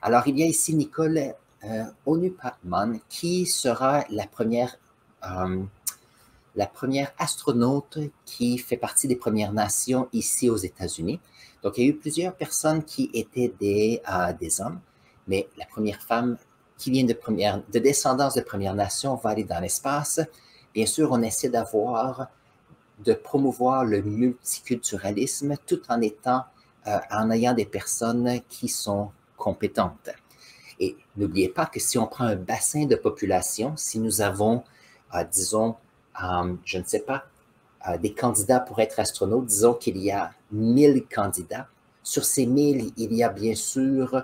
Alors, il y a ici Nicole Onu-Patman qui sera la première astronaute qui fait partie des Premières Nations ici aux États-Unis. Donc, il y a eu plusieurs personnes qui étaient des hommes, mais la première femme qui vient de descendance de Premières Nations va aller dans l'espace. Bien sûr, on essaie de promouvoir le multiculturalisme tout en ayant des personnes qui sont compétentes. Et n'oubliez pas que si on prend un bassin de population, si nous avons, disons, je ne sais pas, des candidats pour être astronaute, disons qu'il y a 1000 candidats. Sur ces 1000, il y a bien sûr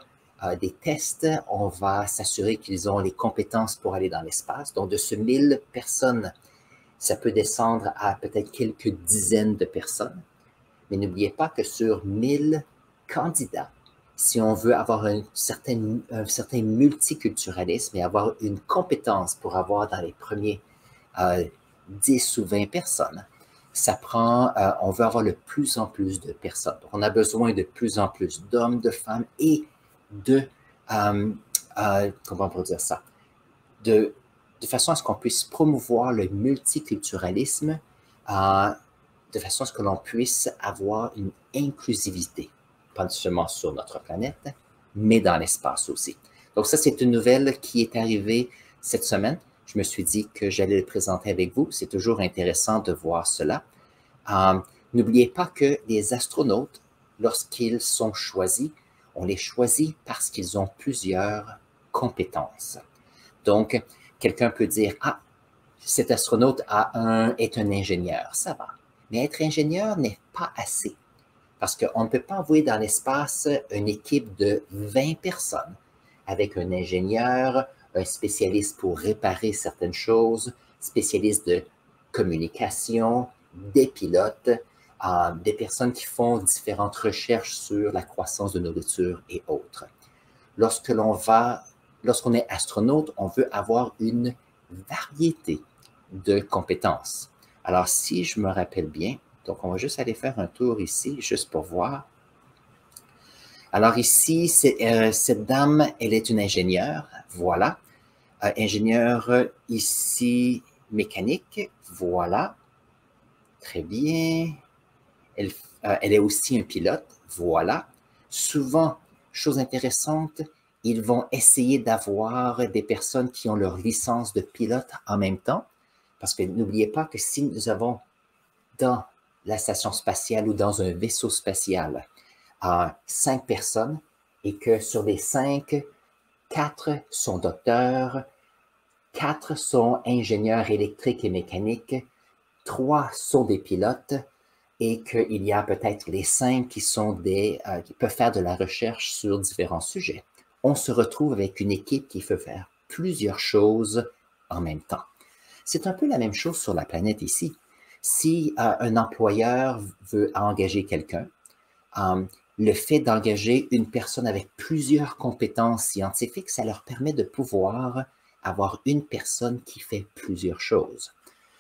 des tests. On va s'assurer qu'ils ont les compétences pour aller dans l'espace. Donc, de ce 1000 personnes, ça peut descendre à peut-être quelques dizaines de personnes. Mais n'oubliez pas que sur 1000 candidats, si on veut avoir un certain multiculturalisme et avoir une compétence pour avoir dans les premiers 10 ou 20 personnes, on veut avoir de plus en plus de personnes. Donc, on a besoin de plus en plus d'hommes, de femmes et comment on pourrait dire ça, de façon à ce qu'on puisse promouvoir le multiculturalisme, de façon à ce que l'on puisse avoir une inclusivité, pas seulement sur notre planète, mais dans l'espace aussi. Donc ça, c'est une nouvelle qui est arrivée cette semaine. Je me suis dit que j'allais le présenter avec vous. C'est toujours intéressant de voir cela. N'oubliez pas que les astronautes, lorsqu'ils sont choisis, on les choisit parce qu'ils ont plusieurs compétences. Donc, quelqu'un peut dire, ah, cet astronaute est un ingénieur, ça va. Mais être ingénieur n'est pas assez, parce qu'on ne peut pas envoyer dans l'espace une équipe de 20 personnes avec un ingénieur, un spécialiste pour réparer certaines choses, spécialiste de communication, des pilotes, des personnes qui font différentes recherches sur la croissance de nourriture et autres. Lorsqu'on est astronaute, on veut avoir une variété de compétences. Alors, si je me rappelle bien, donc on va juste aller faire un tour ici, juste pour voir. Alors ici, cette dame, elle est une ingénieure, voilà. Ingénieure ici mécanique, voilà. Très bien. Elle est aussi un pilote, voilà. Souvent, chose intéressante, ils vont essayer d'avoir des personnes qui ont leur licence de pilote en même temps, parce que n'oubliez pas que si nous avons dans la station spatiale ou dans un vaisseau spatial 5 personnes et que sur les 5, 4 sont docteurs, 4 sont ingénieurs électriques et mécaniques, 3 sont des pilotes et qu'il y a peut-être les 5 qui peuvent faire de la recherche sur différents sujets. On se retrouve avec une équipe qui peut faire plusieurs choses en même temps. C'est un peu la même chose sur la planète ici. Si un employeur veut engager quelqu'un, le fait d'engager une personne avec plusieurs compétences scientifiques, ça leur permet de pouvoir avoir une personne qui fait plusieurs choses.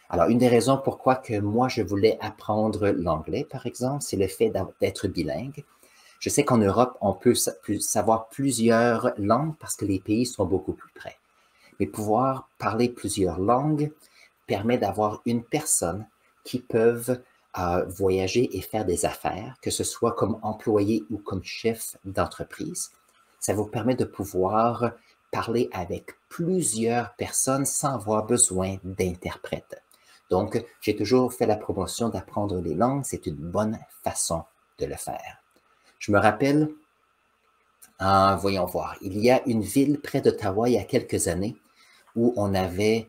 Alors, une des raisons pourquoi que moi, je voulais apprendre l'anglais, par exemple, c'est le fait d'être bilingue. Je sais qu'en Europe, on peut savoir plusieurs langues parce que les pays sont beaucoup plus près. Mais pouvoir parler plusieurs langues permet d'avoir une personne qui peut voyager et faire des affaires, que ce soit comme employé ou comme chef d'entreprise. Ça vous permet de pouvoir parler avec plusieurs personnes sans avoir besoin d'interprètes. Donc, j'ai toujours fait la promotion d'apprendre les langues. C'est une bonne façon de le faire. Je me rappelle, voyons voir, il y a une ville près d'Ottawa il y a quelques années où on avait,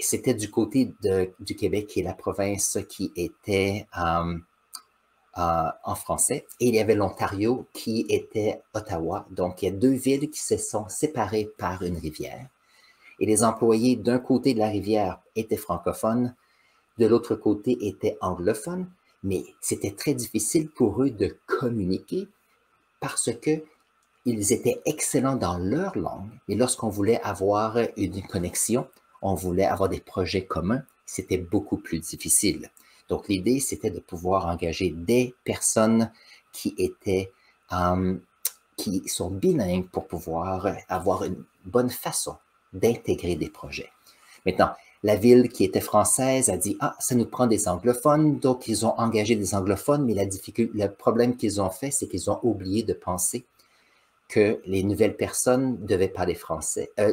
c'était du côté du Québec, qui est la province qui était en français, et il y avait l'Ontario qui était Ottawa. Donc, il y a 2 villes qui se sont séparées par une rivière. Et les employés d'un côté de la rivière étaient francophones, de l'autre côté étaient anglophones, mais c'était très difficile pour eux de communiquer parce que ils étaient excellents dans leur langue, mais lorsqu'on voulait avoir une connexion, on voulait avoir des projets communs, c'était beaucoup plus difficile. Donc, l'idée, c'était de pouvoir engager des personnes qui étaient qui sont bilingues pour pouvoir avoir une bonne façon d'intégrer des projets. Maintenant, la ville qui était française a dit « Ah, ça nous prend des anglophones », donc ils ont engagé des anglophones, mais le problème qu'ils ont fait, c'est qu'ils ont oublié de penser que les nouvelles personnes devaient parler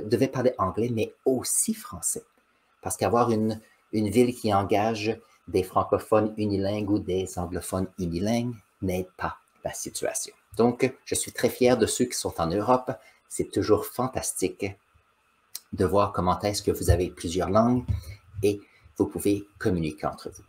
devaient parler anglais, mais aussi français. Parce qu'avoir une ville qui engage des francophones unilingues ou des anglophones unilingues n'aide pas la situation. Donc, je suis très fier de ceux qui sont en Europe. C'est toujours fantastique de voir comment est-ce que vous avez plusieurs langues et vous pouvez communiquer entre vous.